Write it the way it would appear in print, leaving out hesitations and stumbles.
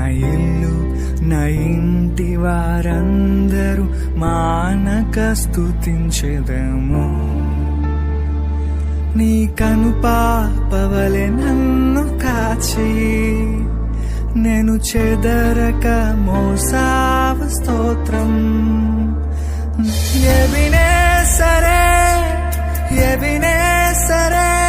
ఇల్లు నా ఇంటి వారందరూ మానక స్తుతించెదము. నీ కను పాపవలె నన్ను కాచి నేను చెదరక మోసావ స్తోత్రం. ఎబినేసరే